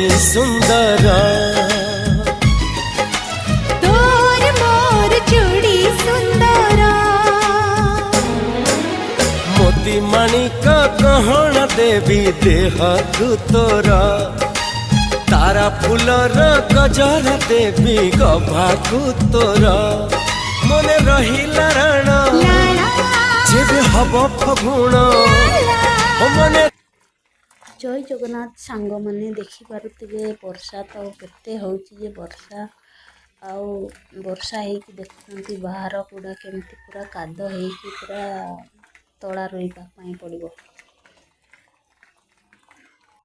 मोती सुंदर तोर मोर जोड़ी सुंदर मोती माणिक गहन देवी देह तोर तारा फूलर गजर देवी गभाकु तोर मने रहिला राण जेबे हब फगुण मने। जय जगन्नाथ सांग मैंने देखिपे वर्षा तो केते होची वर्षा आउ वर्षा होगी देखुं बाहर गुड़ा केमती पूरा काद हो पूरा तला रोईपा पड़ो।